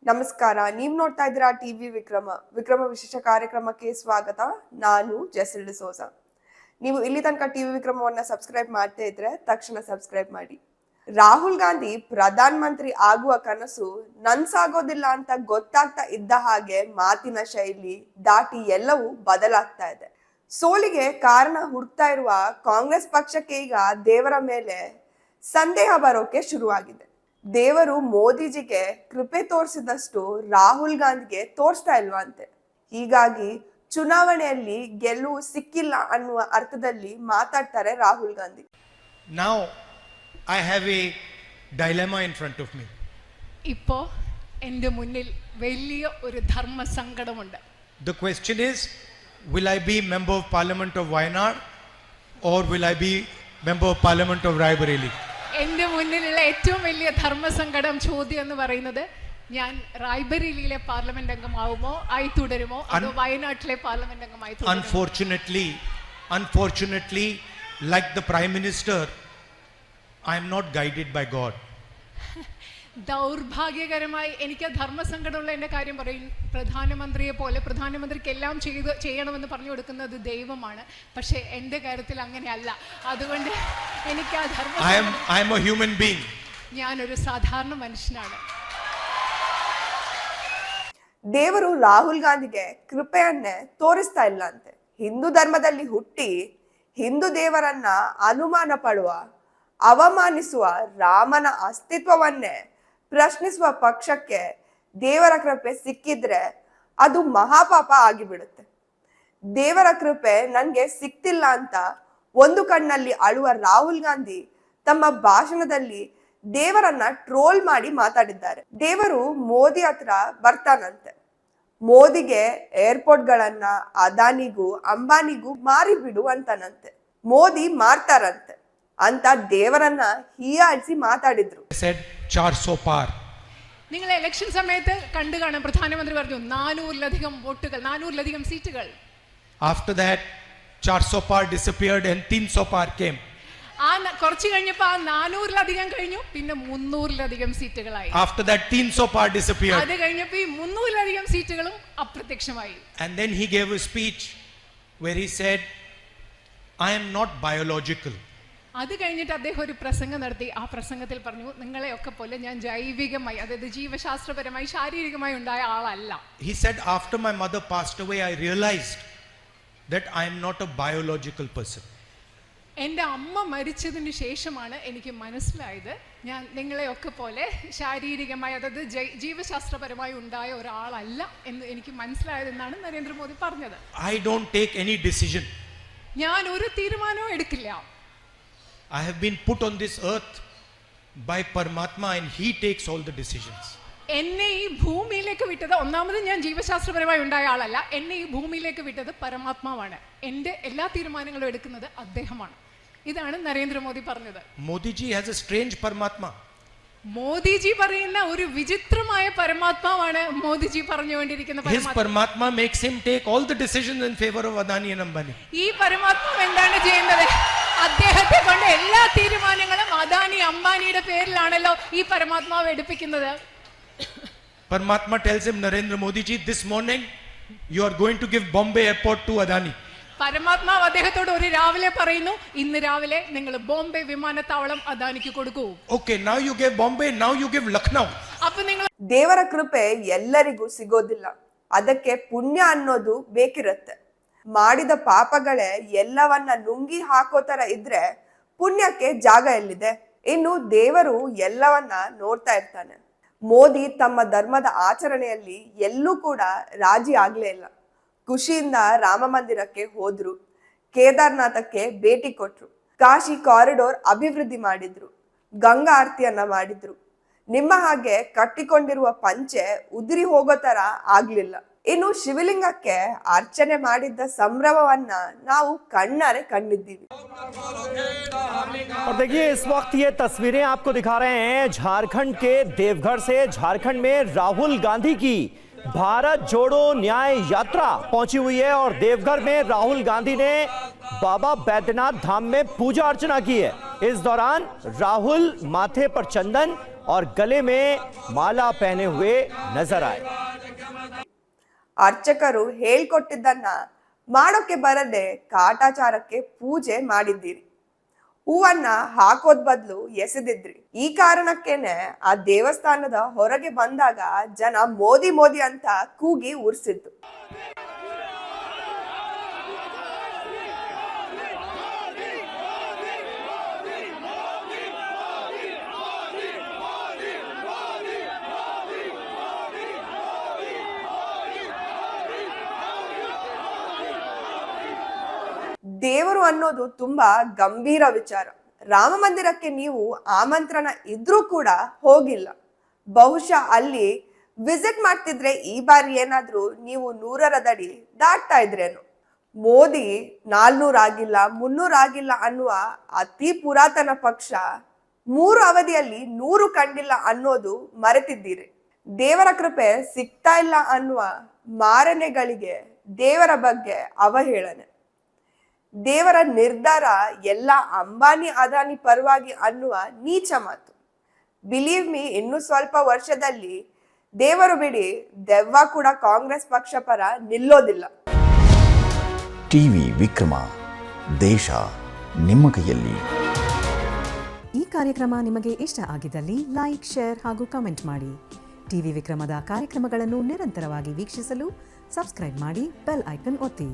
ನಮಸ್ಕಾರ, ನೀವು ನೋಡ್ತಾ ಇದ್ದೀರಾ ಟಿವಿ ವಿಕ್ರಮ ವಿಶೇಷ ಕಾರ್ಯಕ್ರಮಕ್ಕೆ ಸ್ವಾಗತ. ನಾನು ಜೆಸಿಲ್ ಡಿಸೋಜ. ನೀವು ಇಲ್ಲಿ ತನಕ ಟಿವಿ ವಿಕ್ರಮವನ್ನ ಸಬ್ಸ್ಕ್ರೈಬ್ ಮಾಡ್ತಾ ಇದ್ರೆ ತಕ್ಷಣ ಸಬ್ಸ್ಕ್ರೈಬ್ ಮಾಡಿ. ರಾಹುಲ್ ಗಾಂಧಿ ಪ್ರಧಾನ ಮಂತ್ರಿ ಆಗುವ ಕನಸು ನನ್ಸಾಗೋದಿಲ್ಲ ಅಂತ ಗೊತ್ತಾಗ್ತಾ ಇದ್ದ ಹಾಗೆ ಮಾತಿನ ಶೈಲಿ ದಾಟಿ ಎಲ್ಲವೂ ಬದಲಾಗ್ತಾ ಇದೆ. ಸೋಲಿಗೆ ಕಾರಣ ಹುಡುಕ್ತಾ ಇರುವ ಕಾಂಗ್ರೆಸ್ ಪಕ್ಷಕ್ಕೆ ಈಗ ದೇವರ ಮೇಲೆ ಸಂದೇಹ ಬರೋಕೆ ಶುರುವಾಗಿದೆ. ದೇವರು ಮೋದಿಜಿಗೆ ಕೃಪೆ ತೋರಿಸಿದಷ್ಟು ರಾಹುಲ್ ಗಾಂಧಿಗೆ ತೋರಿಸ್ತಾ ಇಲ್ವಾ ಅಂತೆ. ಹೀಗಾಗಿ ಚುನಾವಣೆಯಲ್ಲಿ ಗೆಲುವು ಸಿಕ್ಕಿಲ್ಲ ಅನ್ನುವ ಅರ್ಥದಲ್ಲಿ ಮಾತಾಡ್ತಾರೆ Rahul Gandhi. Now I have a dilemma in front of me. ഇപ്പോൾ എൻ്റെ മുന്നിൽ വലിയ ഒരു ധർമ്മ സങ്കടമുണ്ട്. The question is, will I be member of parliament of Wayanad or will I be member of parliament of Raebareli? എൻ്റെ മുന്നിലുള്ള ഏറ്റവും വലിയ ധർമ്മസങ്കടം ചോദ്യം എന്ന് പറയുന്നത്, ഞാൻ റായ്ബറേലിയിലെ പാർലമെന്റ് അംഗമാവുമോ ആയി തുടരുമോ അതോ വയനാട്ടിലെ പാർലമെന്റ് അംഗമായി തുടരുമോ? Unfortunately, like the Prime Minister, I am not guided by God. ദൗർഭാഗ്യകരമായി എനിക്ക് ധർമ്മസങ്കടമുള്ള എൻ്റെ കാര്യം പറയും. പ്രധാനമന്ത്രിയെ പോലെ പ്രധാനമന്ത്രിക്ക് എല്ലാം ചെയ്യണമെന്ന് പറഞ്ഞു കൊടുക്കുന്നത് ദൈവമാണ്. പക്ഷേ എൻ്റെ കാര്യത്തിൽ അങ്ങനെയല്ല. അതുകൊണ്ട് എനിക്ക് ആ I am a human being. ഞാനൊരു സാധാരണ മനുഷ്യനാണ്. ದೇವರು ರಾಹುಲ್ ಗಾಂಧಿಗೆ ಕೃಪೆಯನ್ನೇ ತೋರಿಸ್ತಾ ಇಲ್ಲ ಅಂತೆ. ಹಿಂದೂ ಧರ್ಮದಲ್ಲಿ ಹುಟ್ಟಿ ಹಿಂದೂ ದೇವರನ್ನ ಅನುಮಾನ ಪಡುವ, ಅವಮಾನಿಸುವ ರಾಮನ ಅಸ್ತಿತ್ವವನ್ನೇ ಪ್ರಶ್ನಿಸುವ ಪಕ್ಷಕ್ಕೆ ದೇವರ ಕೃಪೆ ಸಿಕ್ಕಿದ್ರೆ ಅದು ಮಹಾಪಾಪ ಆಗಿಬಿಡುತ್ತೆ. ದೇವರ ಕೃಪೆ ನನ್ಗೆ ಸಿಕ್ತಿಲ್ಲ ಅಂತ ಒಂದು ಕಣ್ಣಲ್ಲಿ ಅಳುವ ರಾಹುಲ್ ಗಾಂಧಿ ತಮ್ಮ ಭಾಷಣದಲ್ಲಿ ದೇವರನ್ನ ಟ್ರೋಲ್ ಮಾಡಿ ಮಾತಾಡಿದ್ದಾರೆ. ದೇವರು ಮೋದಿ ಹತ್ರ ಬರ್ತಾನಂತೆ. ಮೋದಿಗೆ ಏರ್ಪೋರ್ಟ್ ಗಳನ್ನ ಅದಾನಿಗೂ ಅಂಬಾನಿಗೂ ಮಾರಿಬಿಡು ಅಂತಾನಂತೆ. ಮೋದಿ ಮಾರ್ತಾರಂತೆ ಅಂತ ದೇವರನ್ನ ಹೀಯಾಳಿಸಿ ಮಾತಾಡಿದ್ರು. നിങ്ങൾ ഇലക്ഷൻ സമയത്ത് കണ്ടു കാണാം, പ്രധാനമന്ത്രി പറഞ്ഞു 400-ലധികം വോട്ടുകൾ, 400-ലധികം സീറ്റുകൾ. After that 400 par disappeared and 300 par came. ആ കുറച്ച് കഴിഞ്ഞപ്പോൾ ആ 400-ലധികം കഴിഞ്ഞു, പിന്നെ 300-ലധികം സീറ്റുകളായി. After that 300 par disappeared. അത് കഴിഞ്ഞപ്പോൾ ഈ 300-ലധികം സീറ്റുകളും അപ്രത്യക്ഷമായി. And then he gave a speech where he said, I am not biological. അത് കഴിഞ്ഞിട്ട് അദ്ദേഹം ഒരു പ്രസംഗം നടത്തി. ആ പ്രസംഗത്തിൽ പറഞ്ഞു, നിങ്ങളെയൊക്കെ പോലെ ഞാൻ ജൈവികമായി, അതായത് ജീവശാസ്ത്രപരമായി ശാരീരികമായി ഉണ്ടായ ആളല്ല. He said, after my mother passed away, I realized that I am not a biological person. എൻ്റെ അമ്മ മരിച്ചതിന് ശേഷമാണ് എനിക്ക് മനസ്സിലായത് ഞാൻ നിങ്ങളെയൊക്കെ പോലെ ശാരീരികമായി, അതായത് ജീവശാസ്ത്രപരമായി ഉണ്ടായ ഒരാളല്ല എന്ന് എനിക്ക് മനസ്സിലായതെന്നാണ് നരേന്ദ്രമോദി പറഞ്ഞത്. I don't take any decision. ഞാൻ ഒരു തീരുമാനവും എടുക്കില്ല. I have been put on this earth by Paramatma and he takes all the decisions. എന്നെ ഈ ഭൂമിയിലേക്ക് വിട്ടത്, ഒന്നാമത് ഞാൻ ജീവശാസ്ത്രപരമായി ഉണ്ടായ ആളല്ല, എന്നെ ഈ ഭൂമിയിലേക്ക് വിട്ടത് പരമാത്മാവാണ്. എൻ്റെ എല്ലാ തീരുമാനങ്ങളും എടുക്കുന്നത് അദ്ദേഹമാണ്. ഇതാണ് നരേന്ദ്രമോദി പറഞ്ഞത്. Modiji has a strange Paramatma. Modiji പറയുന്ന ഒരു വിചിത്രമായ പരമാത്മാവാണ് മോദിജി പറഞ്ഞുകൊണ്ടിരിക്കുന്ന His Paramatma makes him take all the decisions in favor of Adani and Ambani. ഈ പരമാത്മാവ് എന്താണ് ചെയ്യുന്നത്? അദ്ദേഹത്തെ കൊണ്ട് എല്ലാ തീരുമാനങ്ങളും അദാനി അംബാനിയുടെ പേരിലാണല്ലോ ഈ പരമാത്മാവ് എടുപ്പിക്കുന്നത്. Paramatma tells him, Narendra Modi ji, this morning you are going to give Bombay airport to Adani. പരമാത്മാവ് അദ്ദേഹത്തോട് ഒരു രാവിലെ പറയുന്നു, ഇന്ന് രാവിലെ നിങ്ങൾ ബോംബെ വിമാനത്താവളം അദാനിക്ക് കൊടുക്കൂ. Okay, now you give Bombay, now you give Lucknow. ಅಪ್ಪ നിങ്ങൾ ದೇವರ ಕೃಪೆ ಎಲ್ಲರಿಗೂ ಸಿಗೋದಿಲ್ಲ. ಅದಕ್ಕೆ ಪುಣ್ಯ ಅನ್ನೋದು ಬೇಕಿರುತ್ತೆ. ಮಾಡಿದ ಪಾಪಗಳೇ ಎಲ್ಲವನ್ನ ನುಂಗಿ ಹಾಕೋ ತರ ಇದ್ರೆ ಪುಣ್ಯಕ್ಕೆ ಜಾಗ ಎಲ್ಲಿದೆ? ಇನ್ನು ದೇವರು ಎಲ್ಲವನ್ನ ನೋಡ್ತಾ ಇರ್ತಾನೆ. ಮೋದಿ ತಮ್ಮ ಧರ್ಮದ ಆಚರಣೆಯಲ್ಲಿ ಎಲ್ಲೂ ಕೂಡ ರಾಜಿ ಆಗ್ಲೇ ಇಲ್ಲ. ಖುಷಿಯಿಂದ ರಾಮ ಮಂದಿರಕ್ಕೆ ಹೋದ್ರು, ಕೇದಾರ್ನಾಥಕ್ಕೆ ಭೇಟಿ ಕೊಟ್ರು, ಕಾಶಿ ಕಾರಿಡೋರ್ ಅಭಿವೃದ್ಧಿ ಮಾಡಿದ್ರು, ಗಂಗಾ ಆರತಿಯನ್ನ ಮಾಡಿದ್ರು. ನಿಮ್ಮ ಹಾಗೆ ಕಟ್ಟಿಕೊಂಡಿರುವ ಪಂಚೆ ಉದುರಿ ಹೋಗೋ ತರ ಆಗ್ಲಿಲ್ಲ. ಇನ್ನು ಶಿವಲಿಂಗಕ್ಕೆ ಅರ್ಚನೆ ಮಾಡಿದ್ದ ಸಂಭ್ರಮವನ್ನ ನಾವು ಕಣ್ಣಾರೆ ಕಂಡಿದ್ದೀವಿ. और देखिए, इस वक्त ये तस्वीरें आपको दिखा रहे हैं झारखंड के देवघर से. झारखंड में राहुल गांधी की भारत जोड़ो न्याय यात्रा पहुंची हुई है और देवघर में राहुल गांधी ने बाबा बैद्यनाथ धाम में पूजा अर्चना की है. इस दौरान राहुल माथे पर चंदन और गले में माला पहने हुए नजर आए। ಅರ್ಚಕರು ಹೇಳ್ಕೊಟ್ಟಿದ್ದನ್ನ ಮಾಡೋಕೆ ಬರದೆ ಕಾಟಾಚಾರಕ್ಕೆ ಪೂಜೆ ಮಾಡಿದ್ದೀರಿ. ಹೂವನ್ನ ಹಾಕೋದ್ ಬದಲು ಎಸೆದಿದ್ರಿ. ಈ ಕಾರಣಕ್ಕೇನೆ ಆ ದೇವಸ್ಥಾನದ ಹೊರಗೆ ಬಂದಾಗ ಜನ ಮೋದಿ ಮೋದಿ ಅಂತ ಕೂಗಿ ಉರ್ಸಿದ್ದು. ದೇವರು ಅನ್ನೋದು ತುಂಬಾ ಗಂಭೀರ ವಿಚಾರ. ರಾಮ ಮಂದಿರಕ್ಕೆ ನೀವು ಆಮಂತ್ರಣ ಇದ್ರೂ ಕೂಡ ಹೋಗಿಲ್ಲ. ಬಹುಶಃ ಅಲ್ಲಿ ವಿಸಿಟ್ ಮಾಡ್ತಿದ್ರೆ ಈ ಬಾರಿ ಏನಾದ್ರೂ ನೀವು 100ರ ದಡಿ ದಾಟ್ತಾ ಇದ್ರೇನು. ಮೋದಿ 400 ಆಗಿಲ್ಲ 300 ಆಗಿಲ್ಲ ಅನ್ನುವ ಅತಿ ಪುರಾತನ ಪಕ್ಷ 3 ಅವಧಿಯಲ್ಲಿ 100 ಕಂಡಿಲ್ಲ ಅನ್ನೋದು ಮರೆತಿದ್ದೀರಿ. ದೇವರ ಕೃಪೆ ಸಿಗ್ತಾ ಇಲ್ಲ ಅನ್ನುವ ಮಾರನೆಗಳಿಗೆ ದೇವರ ಬಗ್ಗೆ ಅವಹೇಳನೆ. ದೇವರ ನಿರ್ಧಾರ ಎಲ್ಲ ಅಂಬಾನಿ ಅದಾನಿ ಪರವಾಗಿ ಅನ್ನುವ ನೀಚ ಮಾತು. ಬಿಲೀವ್ ಮೀ, ಇನ್ನು ಸ್ವಲ್ಪ ವರ್ಷದಲ್ಲಿ ದೇವರು ಬಿಡಿ ದೆವ್ವ ಕೂಡ ಕಾಂಗ್ರೆಸ್ ಪಕ್ಷ ಪರ ನಿಲ್ಲೋದಿಲ್ಲ. ಟಿವಿ ವಿಕ್ರಮ, ದೇಶ ನಿಮ್ಮ ಕೈಯಲ್ಲಿ. ಈ ಕಾರ್ಯಕ್ರಮ ನಿಮಗೆ ಇಷ್ಟ ಆಗಿದ್ದಲ್ಲಿ ಲೈಕ್, ಶೇರ್ ಹಾಗೂ ಕಮೆಂಟ್ ಮಾಡಿ. ಟಿವಿ ವಿಕ್ರಮದ ಕಾರ್ಯಕ್ರಮಗಳನ್ನು ನಿರಂತರವಾಗಿ ವೀಕ್ಷಿಸಲು ಸಬ್ಸ್ಕ್ರೈಬ್ ಮಾಡಿ, ಬೆಲ್ ಐಕನ್ ಒತ್ತಿ.